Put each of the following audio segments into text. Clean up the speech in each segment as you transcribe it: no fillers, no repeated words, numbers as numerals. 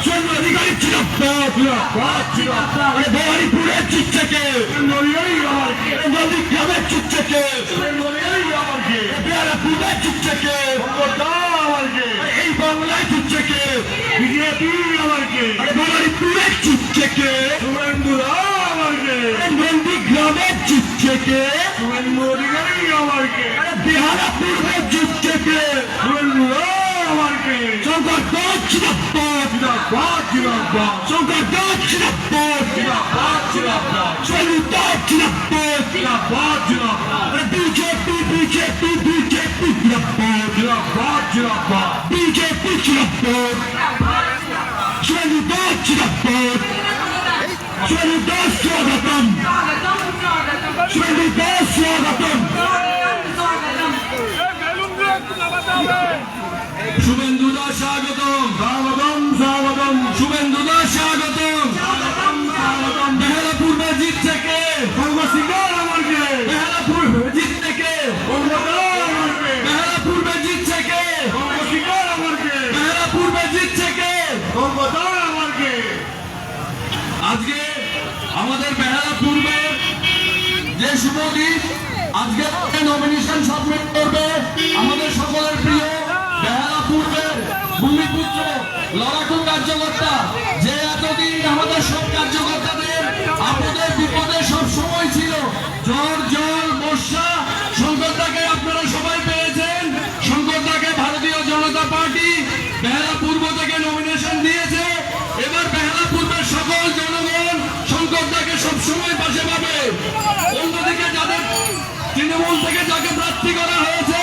শুভেন্দু অধিকারী ভবানীপুরের চিত্রকে নদীগ্রামের চিত্রকে বেহারাপুরের চিত্রকে এই বাংলায় চিত্রকে বিজেপি ভবানীপুরের চিত্রকে নন্দীগ্রামের চিত্রকে বেহারাপুরের চিত্রকে শুভেন্দুদা স্বাগতম স্বাগতম স্বাগতম শুভেন্দুদা স্বাগতম স্বাগতম স্বাগতম বেহারাপুর মসজিদ থেকে সর্বশিকার আমাকে বেহারাপুর মসজিদ থেকে বেহারাপুর মসজিদ থেকে সর্বশিকার আমাকে বেহারাপুর মসজিদ থেকে সর্বদার আমাকে আজকে আমাদের বেহারাপুরে যে শুভদীপ আজকে নমিনেশন সাবমিট করবে আমাদের সকলের প্রিয় বেহারাপুরের ভূমিপুত্র লড়াকু কার্যকর্তা যে এতদিন আমাদের সব কার্যকর্তাদের আপনাদের বিপদে সব সময় ছিল ঝড় জল বর্ষা শঙ্করদাকে আপনারা সবাই পেয়েছেন শঙ্করদাকে ভারতীয় জনতা পার্টি বেহারাপুর থেকে নমিনেশন দিয়েছে এবার বেহারাপুরের সকল জনগণ শঙ্করদাকে সবসময় পাশে পাবে অন্যদিকে যাদের তৃণমূল থেকে যাকে প্রার্থী করা হয়েছে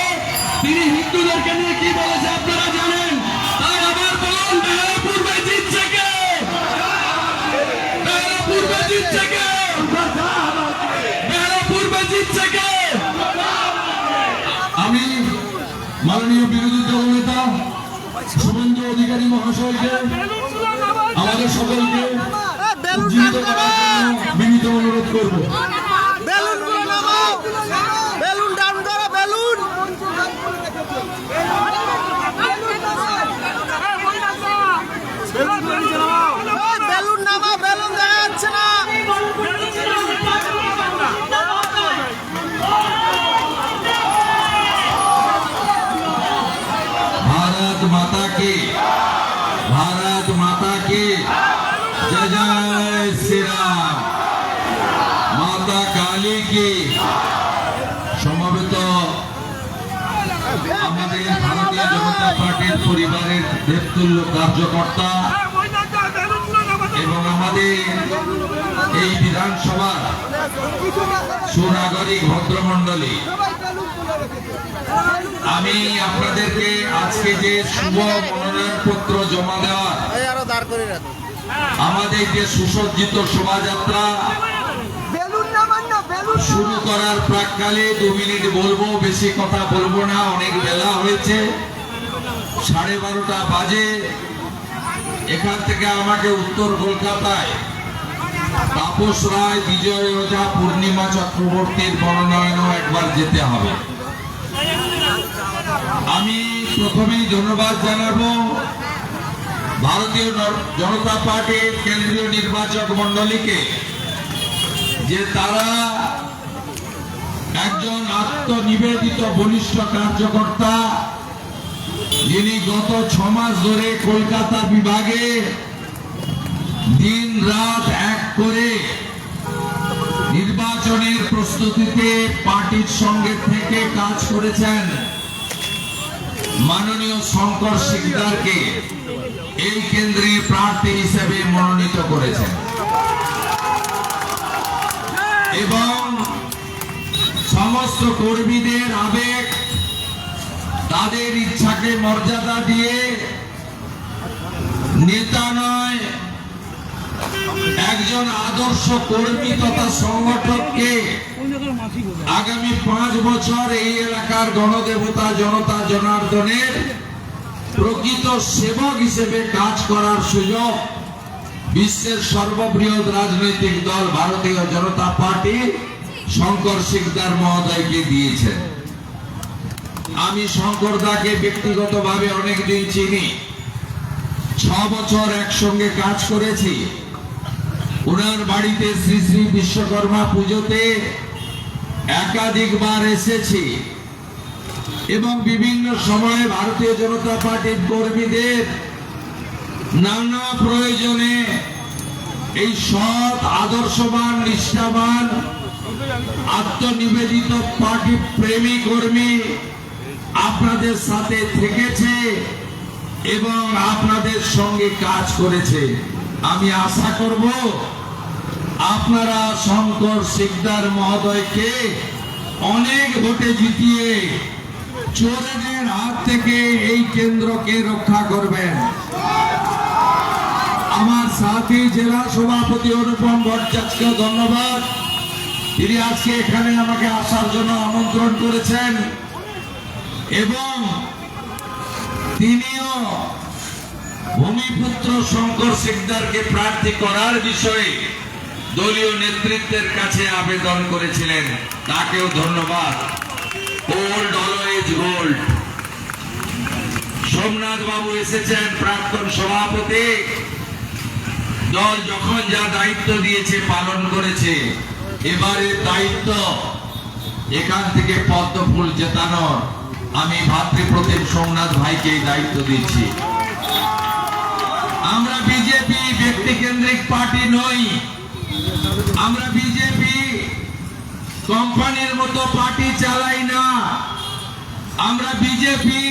তিনি হিন্দুদেরকে নিয়ে কি বলেছে আপনারা জানেন তাই আবার বলুন বেহারাপুর জিতছে কে বেহারাপুর জিতছে কে বেহারাপুর জিতছে কে আমি মাননীয় বিরোধী দল নেতা শুভেন্দু অধিকারী মহাশয়কে আমাদের সকলকে উজ্জীবিত করার জন্য বিনীত অনুরোধ করব भारत माता की जय जय श्री राम माता काली की সমবেত আমাদের ভারতীয় জনতা পার্টির পরিবারের দেবতুল্য কার্যকর্তা এবং আমাদের এই বিধানসভার সুনাগরিক ভদ্রমণ্ডলী আমি আপনাদেরকে আজকে যে শুভ মনোনয়নপত্র জমা দেওয়ার আমাদের যে সুসজ্জিত শোভাযাত্রা শুরু করার প্রাক্কালে 2 মিনিট বলবো বেশি কথা বলবো না অনেক বেলা হয়েছে 12:30 বাজে এখান থেকে আমাকে উত্তর কলকাতায় তাপস রায় বিজয় ওঝা পূর্ণিমা চক্রবর্তীর মনোনয়নও একবার যেতে হবে আমি প্রথমেই ধন্যবাদ জানাবো ভারতীয় জনতা পার্টির কেন্দ্রীয় নির্বাচক মণ্ডলীকে যে তারা একজন আত্মনিবেদিত বলিষ্ঠ কার্যকর্তা যিনি গত 6 মাস ধরে কলকাতা বিভাগে দিন রাত এক করে নির্বাচনের প্রস্তুতিতে পার্টির সঙ্গে থেকে কাজ করেছেন মাননীয় শঙ্কর সিকদারকে এই কেন্দ্রে প্রার্থী হিসেবে মনোনীত করেছেন এবং সমস্ত কর্মীদের আবেগ তাদের ইচ্ছাকে মর্যাদা দিয়ে নেতা নয় একজন আদর্শ কর্মী তথা সংগঠককে আগামী 5 বছর এই এলাকার গণদেবতা জনতা জনার্দনের প্রকৃত সেবক হিসেবে কাজ করার সুযোগ বিশ্বের সর্ববৃহৎ রাজনৈতিক দল ভারতীয় জনতা পার্টি শঙ্কর সিকদার মহোদয়কে দিয়েছেন। আমি শঙ্কর দাকে ব্যক্তিগতভাবে অনেকদিন চিনি। 6 বছর একসঙ্গে কাজ করেছি। ওনার বাড়িতে শ্রী শ্রী বিশ্বকর্মা পুজোতে একাধিকবার এসেছি এবং বিভিন্ন সময়ে ভারতীয় জনতা পার্টির কর্মীদের নানা প্রয়োজনে এই সৎ আদর্শবান নিষ্ঠাবান আত্মনিবেদিত পার্টি প্রেমী কর্মী আপনাদের সাথে থেকেছে এবং আপনাদের সঙ্গে কাজ করেছে। আমি আশা করব আপনারা শঙ্কর সিকদার মহোদয়কে অনেক ভোটে জিতিয়ে চোরেদের হাত থেকে এই কেন্দ্রকে রক্ষা করবেন। আমার সাথী জেলা সভাপতি অনুপম ভট্টাচার্যকে ধন্যবাদ, তিনি আজকে এখানে আমাকে আসার জন্য আমন্ত্রণ করেছেন এবং তিনিও ভূমিপুত্র শঙ্কর সিকদারকে প্রার্থী করার বিষয়ে দলীয় নেতৃত্বের কাছে আবেদন করেছিলেন, তাকেও ধন্যবাদ। Old always gold. সোমনাথ বাবু এসেছেন, প্রাক্তন সভাপতি, দল যখন যা দায়িত্ব দিয়েছে পালন করেছে। এবারে দায়িত্ব এখান থেকে পদ্ম ফুল জেতানোর আমি ভাতৃপ্রতিম সোমনাথ ভাইকে দায়িত্ব দিচ্ছি। আমরা বিজেপি ব্যক্তি কেন্দ্রিক পার্টি নই, আমরা বিজেপি কোম্পানির মতো পার্টি চালাই না। আমরা বিজেপি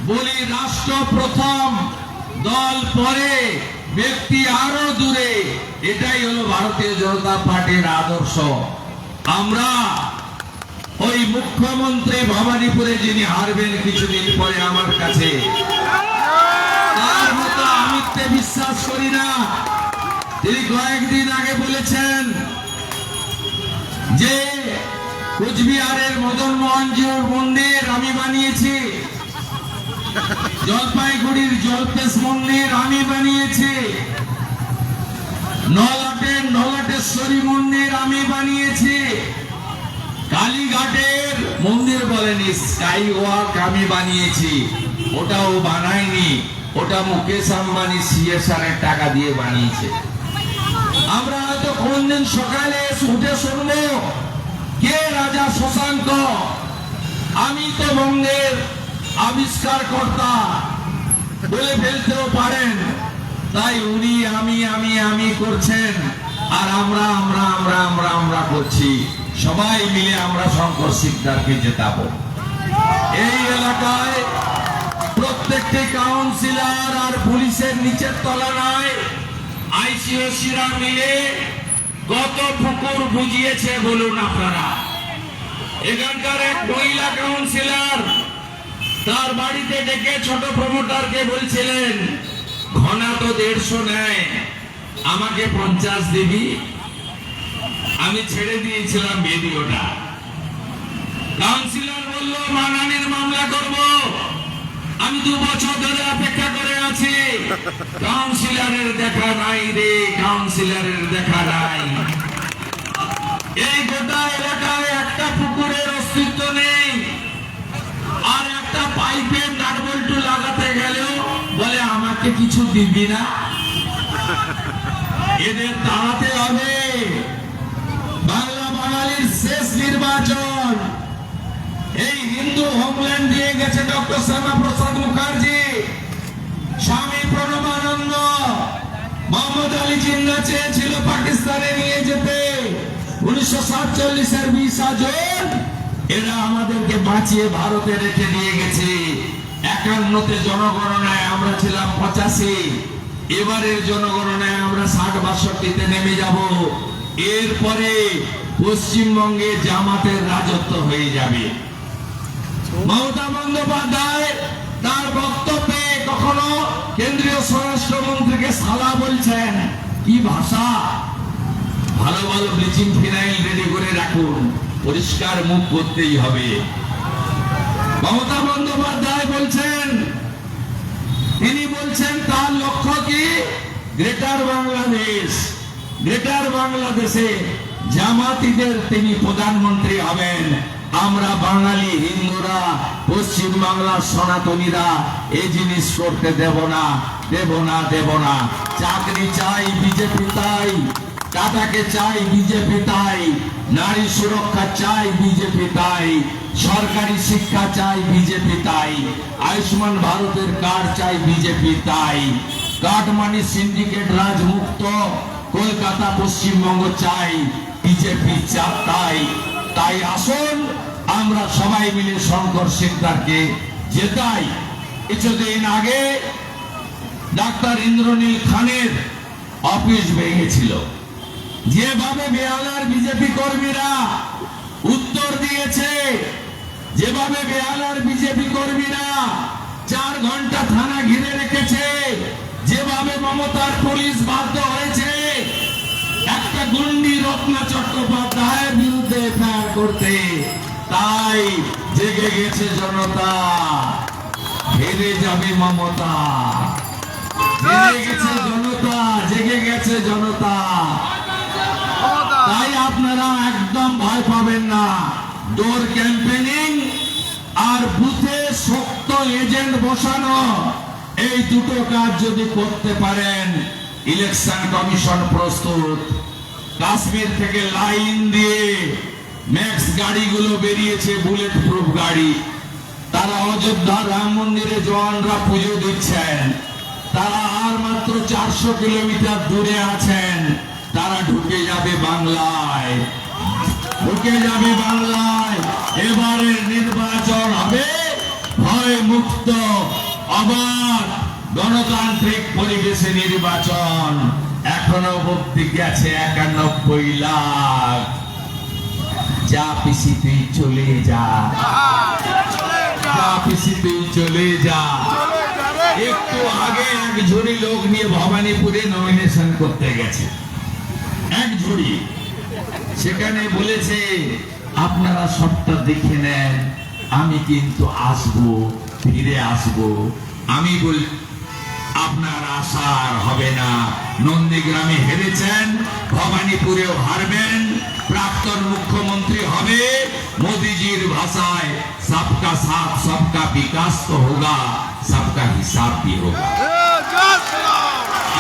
বলি রাষ্ট্র প্রথম, দল পরে, ব্যক্তি আরো দূরে। এটাই হলো ভারতীয় জনতা পার্টির আদর্শ। আমরা ওই মুখ্যমন্ত্রী ভবানীপুরে যিনি হারবেন কিছুদিন পরে আমার কাছে, তার মতো আমিত্বে বিশ্বাস করি না। তিনি কয়েকদিন আগে বলেছেন যে কোচবিহারের মদন মোহনজির মন্দির আমি বানিয়েছি, জলপাইগুড়ির জলপেশ মন্দির আমি বানিয়েছি, নলাটের নলাটেশ্বরী মন্দির আমি বানিয়েছি, কালীঘাটের মন্দির বলেনি স্কাই ওয়াক আমি বানিয়েছি। ওটাও বানাইনি, ওটা মুকেশ আম্বানি সিএসআর এর টাকা দিয়ে বানিয়েছে। আমরা হয়তো কোনদিন সকালে উঠে শুনবো কে রাজা শশাঙ্ক, আমি তো বঙ্গের আবিষ্কার কর্তা বলে ফেলতেও পারেন। তাই উনি আমি আমি আমি করছেন আর আমরা আমরা আমরা আমরা আমরা করছি। সবাই মিলে আমরা শঙ্কর সিকদারকে জেতাবো। এই এলাকায় প্রত্যেকটি কাউন্সিলর আর পুলিশের নিচের তলায় আইসিওসিরা মিলে কত পুকুর বুঝিয়েছে বলুন আপনারা। এখানকার এক মহিলা কাউন্সিলর তার বাড়িতে ডেকে ছোট প্রমোটারকে বলছিলেন, ঘনা তো 150 নেয়, আমাকে 50 দিবি। আমি ছেড়ে দিয়েছিলাম ভিডিওটা। কাউন্সিলর বলল মানহানির মামলা করব। আমি 2 বছর ধরে অপেক্ষা করে আছি, কাউন্সিলরের দেখা নাই রে, কাউন্সিলরের দেখা নাই। এই গোটা এলাকায় একটা পুকুরের অস্তিত্ব নেই, আর একটা পাইপের নাটবল্টু লাগাতে গেলেও বলে আমাকে কিছু দিবি না। এদের তাড়াতে হবে। বাংলা বাঙালির শেষ নির্বাচন। এই হিন্দু হোমল্যান্ড দিয়ে গেছে ডক্টর শ্যামা প্রসাদ মুখার্জি, স্বামী প্রণবানন্দ, মোহাম্মদ আলী জিন্না চেয়েছিল পাকিস্তানে নিয়ে যেতে 1947-এর 20 জুন। এরা আমাদেরকে বাঁচিয়ে ভারতে রেখে দিয়ে গেছে। 51-তে জনগণনায় আমরা ছিলাম 85, এবারের জনগণনায় আমরা 60-62-তে নেমে যাব। এরপরে পশ্চিমবঙ্গে জামাতের রাজত্ব হয়ে যাবে। মমতা বন্দ্যোপাধ্যায় তার বক্তব্যে কখনো কেন্দ্রীয় স্বরাষ্ট্রমন্ত্রীকে শালা বলছেন। কি ভাষা! ভালো ভালো ব্লিচিং ফিনাইল রেডি করে রাখুন, পরিষ্কার মুখ করতেই হবে। মমতা বন্দ্যোপাধ্যায় বলছেন, তিনি বলছেন তার লক্ষ্য কি গ্রেটার বাংলাদেশ। গ্রেটার বাংলাদেশে জামাতিদের তিনি প্রধানমন্ত্রী হবেন। আমরা বাঙালি হিন্দুরা, পশ্চিম বাংলার সনাতনীরা এই জিনিস করতে দেব না। দেব না। চাকরি চাই বিজেপি তাই, টাটাকে চাই বিজেপি তাই, নারী সুরক্ষা চাই বিজেপি তাই, সরকারি শিক্ষা চাই বিজেপি তাই, আয়ুষ্মান ভারতের কার্ড চাই বিজেপি তাই, কাটমানি সিন্ডিকেট রাজমুক্ত কলকাতা পশ্চিমবঙ্গ চাই বিজেপি তাই। তাই আসুন আমরা সবাই মিলে শঙ্কর সিকদারকে জেতাই। কিছুদিন আগে ডাক্তার ইন্দ্রনীল খানের অফিস ভেঙেছিল, যেভাবে বেহালার বিজেপি কর্মীরা উত্তর দিয়েছে, যেভাবে বেহালার বিজেপি কর্মীরা 4 ঘন্টা থানা ঘিরে রেখেছে, যেভাবে মমতার পুলিশ বাধ্য হয়েছে একটা গুন্ডি রত্না চট্টোপাধ্যায়ের বিরুদ্ধে এফআইআর করতে, তাই জেগে গেছে জনতা, হেরে যাবে মমতা। জেগে গেছে জনতা, জেগে গেছে জনতা। তাই আপনারা একদম ভয় পাবেন না। ডোর ক্যাম্পেনিং আর বুথে শক্ত এজেন্ট বসানো, এই দুটো কাজ যদি করতে পারেন, ইলেকশন কমিশন প্রস্তুত। কাশ্মীর থেকে লাইন দিয়ে ম্যাক্স গাড়িগুলো বেরিয়েছে, বুলেট প্রুফ গাড়ি। তারা অযোধ্যা রাম মন্দিরে জওয়ানরা পুজো দিচ্ছেন, তারা আর মাত্র 400 কিলোমিটার দূরে আছেন। তারা ঢুকে যাবে বাংলায়, ঢুকে যাবে বাংলায়। এবারের নির্বাচন হবে ভয় মুক্ত, অবাধ, গণতান্ত্রিক পরিবেশে নির্বাচন। এখনো অবধি গেছে 91 লাখ। যা পিসি তুই চলে যা, যা পিসি তুই চলে যা। একটু আগে এক ঝুড়ি লোক নিয়ে ভবানীপুরে নমিনেশন করতে গেছে, এক ঝুড়ি। সেখানে বলেছে আপনারা সবটা দেখে নেন, আমি কিন্তু আসবো, ফিরে আসবো। আমি বলি আপনার আশার হবে না। নন্দীগ্রামে হেরেছেন, ভবানীপুরেও হারবেন। প্রাক্তন মুখ্যমন্ত্রী হবে, মোদিজির ভাষায় सबका साथ सबका विकास तो होगा, सबका हिसाब भी होगा।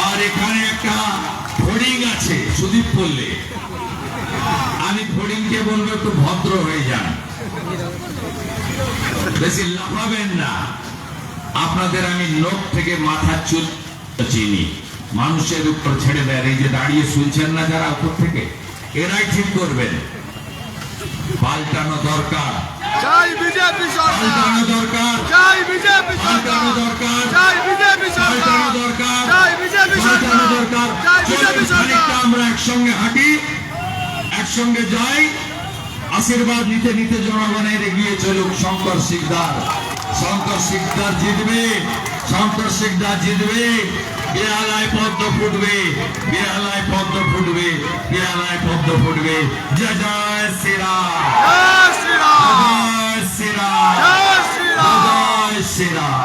আর এখানে একটা ফড়িং আছে সুদীপ পল্লী, আমি ফড়িংকে বলবো একটু ভদ্র হয়ে যান, বেশি লাফাবেন না। আপনাদের আমি নোখ থেকে মাথার চুল চিনি, মানুষের উপর ছেড়ে দেয়। এই যে দাঁড়িয়ে শুনছেন না যারা উপর থেকে, এরাই ঠিক করবেন। পাল্টানো দরকার, জয় বিজেপি সরকার, পাল্টানো দরকার, জয় বিজেপি সরকার, পাল্টানো দরকার, জয় বিজেপি সরকার, পাল্টানো দরকার, জয় বিজেপি পাল্টানো সরকার, দরকার। জয় বিজেপি চলুন খানিকটা সরকার। আমরা একসঙ্গে হাঁটি, একসঙ্গে যাই। আশীর্বাদ নিতে নিতে জনগণের এগিয়ে চলুক শঙ্কর সিকদার। শঙ্কর সিকদার জিতবে, শঙ্কর সিকদার জিতবে। বেহালায় পদ্ম ফুটবে, বেহালায় পদ্ম ফুটবে, বেহালায় পদ্ম ফুটবে। জয় জয় শ্রীরাম, জয় শ্রীরাম, জয় শ্রীরাম, জয় শ্রীরাম, জয় শ্রীরাম।